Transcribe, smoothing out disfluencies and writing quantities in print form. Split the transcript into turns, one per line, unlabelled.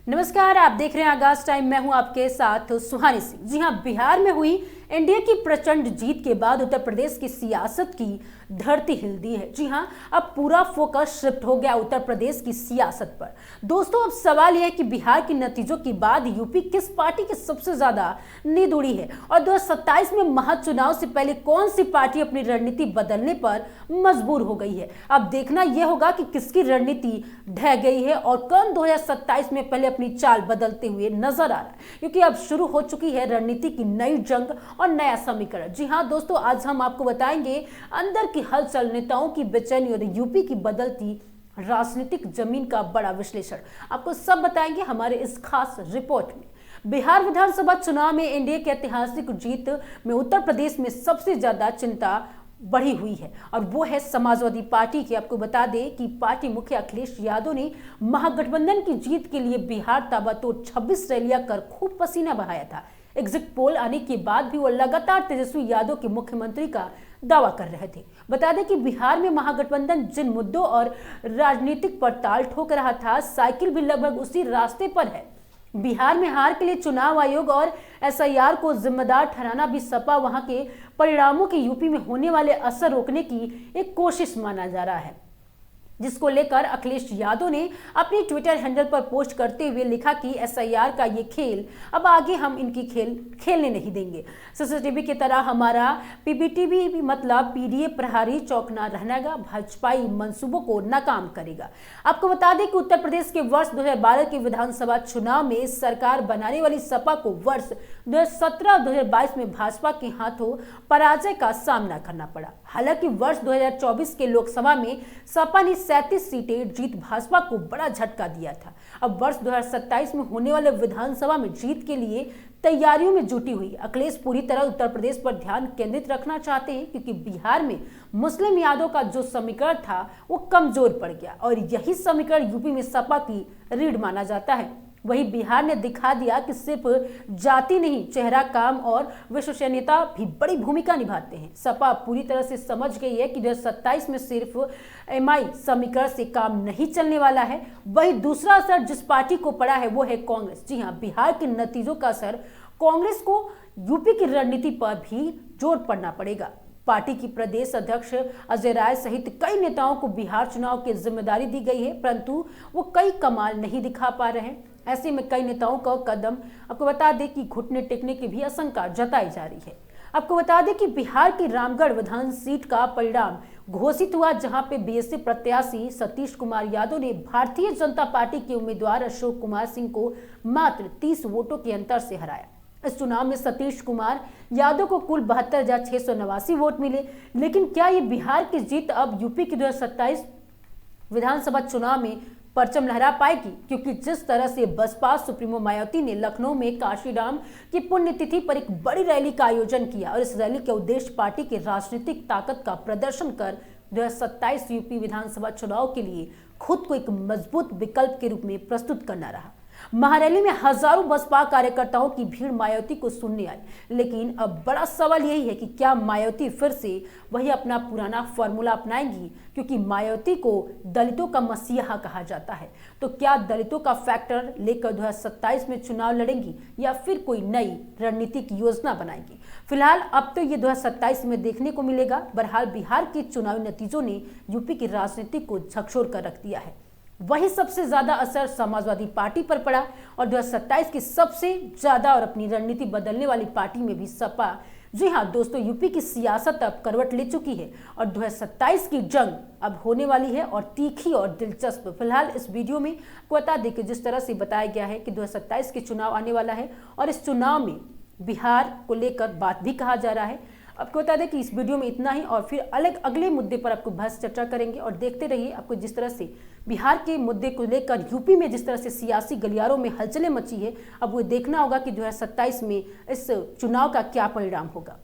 नमस्कार, आप देख रहे हैं आगाज टाइम। मैं हूं आपके साथ सुहानी सिंह। जी हां, बिहार में हुई एनडीए की प्रचंड जीत के बाद उत्तर प्रदेश की सियासत की धरती हिल दी है। जी हां, अब पूरा फोकस शिफ्ट हो गया उत्तर प्रदेश की सियासत पर। दोस्तों, अब सवाल यह है कि बिहार के नतीजों के बाद यूपी किस पार्टी की सबसे ज्यादा नींद उड़ी है और 2027 में महाचुनाव से पहले कौन सी पार्टी अपनी रणनीति बदलने पर मजबूर हो गई है। अब देखना यह होगा कि किसकी रणनीति ढह गई है और कौन 2027 में पहले अपनी चाल बदलते हुए नजर आ रहा है, क्योंकि अब शुरू हो चुकी है रणनीति की नई जंग और नया समीकरण। जी हां दोस्तों, आज हम आपको बताएंगे अंदर की हलचल, नेताओं की बेचैनी और यूपी की बदलती राजनीतिक जमीन का बड़ा विश्लेषण। आपको सब बताएंगे हमारे इस खास रिपोर्ट में। बिहार विधानसभा चुनाव में एनडीए की ऐतिहासिक जीत में उत्तर प्रदेश में सबसे ज्यादा चिंता बढ़ी हुई है और वो है समाजवादी पार्टी की। आपको बता दें कि पार्टी मुखिया अखिलेश यादव ने महागठबंधन की जीत के लिए बिहार ताबड़तोड़ 26 रैलियां कर खूब पसीना बहाया था। एग्जिट पोल आने के बाद भी वो लगातार तेजस्वी यादव के मुख्यमंत्री का दावा कर रहे थे। बता दें कि बिहार में महागठबंधन जिन मुद्दों और राजनीतिक पर ताल ठोक रहा था, साइकिल भी लगभग उसी रास्ते पर है। बिहार में हार के लिए चुनाव आयोग और एसआईआर को जिम्मेदार ठहराना भी सपा वहां के परिणामों के यूपी में होने वाले असर रोकने की एक कोशिश माना जा रहा है, जिसको लेकर अखिलेश यादव ने अपनी ट्विटर हैंडल पर पोस्ट करते हुए लिखा कि एसआईआर का ये खेल अब आगे हम इनकी खेलने नहीं देंगे। सीसीटीवी की तरह हमारा पीपीटीवी भी मतलब पीडीए प्रहारी चौकना रहनेगा, भाजपाई मंसूबों को नाकाम करेगा। आपको बता दें कि उत्तर प्रदेश के वर्ष 2012 के विधानसभा चुनाव में सरकार बनाने वाली सपा को वर्ष 2017-2022 में भाजपा के हाथों पराजय का सामना करना पड़ा। हालांकि वर्ष 2024 के लोकसभा में सपा ने 37 सीटें जीत भाजपा को बड़ा झटका दिया था। अब वर्ष 2027 में होने वाले विधानसभा में जीत के लिए तैयारियों में जुटी हुई अखिलेश पूरी तरह उत्तर प्रदेश पर ध्यान केंद्रित रखना चाहते हैं, क्योंकि बिहार में मुस्लिम यादव का जो समीकरण था वो कमजोर पड़ गया और यही समीकरण यूपी में सपा की रीढ़ माना जाता है। वही बिहार ने दिखा दिया कि सिर्फ जाति नहीं, चेहरा, काम और विश्वसनीयता भी बड़ी भूमिका निभाते हैं। सपा पूरी तरह से समझ गई है कि 2027 में सिर्फ एमआई समीकरण से काम नहीं चलने वाला है। वही दूसरा असर जिस पार्टी को पड़ा है वो है कांग्रेस। जी हां, बिहार के नतीजों का असर कांग्रेस को यूपी की रणनीति पर भी जोर पड़ना पड़ेगा। पार्टी की प्रदेश अध्यक्ष अजय राय सहित कई नेताओं को बिहार चुनाव की जिम्मेदारी दी गई है, परंतु वो कई कमाल नहीं दिखा पा रहे हैं। ऐसे में कई नेताओं का कदम आपको बता दें कि घुटने टेकने की भी आशंका जताई जा रही है। आपको बता दें कि बिहार की रामगढ़ विधान सीट का परिणाम घोषित हुआ, जहां पे बीएसपी प्रत्याशी सतीश कुमार यादव ने भारतीय जनता पार्टी के उम्मीदवार अशोक कुमार सिंह को मात्र 30 वोटों के अंतर से हराया। इस चुनाव में सतीश कुमार यादव को कुल 72,689 वोट मिले। लेकिन क्या ये बिहार की जीत अब यूपी की 2027 विधानसभा चुनाव में परचम लहरा पाएगी? क्योंकि जिस तरह से बसपा सुप्रीमो मायावती ने लखनऊ में काशीराम की पुण्यतिथि पर एक बड़ी रैली का आयोजन किया और इस रैली का उद्देश्य पार्टी की राजनीतिक ताकत का प्रदर्शन कर 2027 यूपी विधानसभा चुनाव के लिए खुद को एक मजबूत विकल्प के रूप में प्रस्तुत करना रहा। महारैली में हजारों बसपा कार्यकर्ताओं की भीड़ मायावती को सुनने आई, लेकिन अब बड़ा सवाल यही है कि क्या मायावती फिर से वही अपना पुराना फॉर्मूला अपनाएंगी? क्योंकि मायावती को दलितों का मसीहा कहा जाता है, तो क्या दलितों का फैक्टर लेकर 2027 में चुनाव लड़ेंगी या फिर कोई नई रणनीतिक योजना बनाएंगी? फिलहाल अब तो ये 2027 में देखने को मिलेगा। बहरहाल बिहार के चुनावी नतीजों ने यूपी की राजनीति को झकझोर कर रख दिया है। वही सबसे ज्यादा असर समाजवादी पार्टी पर पड़ा और 2027 की सबसे ज्यादा और अपनी रणनीति बदलने वाली पार्टी में भी सपा। जी हां दोस्तों, यूपी की सियासत अब करवट ले चुकी है और 2027 की जंग अब होने वाली है और तीखी और दिलचस्प। फिलहाल इस वीडियो में बता दें कि जिस तरह से बताया गया है कि 2027 के चुनाव आने वाला है और इस चुनाव में बिहार को लेकर बात भी कहा जा रहा है। आपको बता दें कि इस वीडियो में इतना ही और फिर अगले मुद्दे पर आपको बहस चर्चा करेंगे और देखते रहिए। आपको जिस तरह से बिहार के मुद्दे को लेकर यूपी में जिस तरह से सियासी गलियारों में हलचलें मची है, अब वो देखना होगा कि 2027 में इस चुनाव का क्या परिणाम होगा।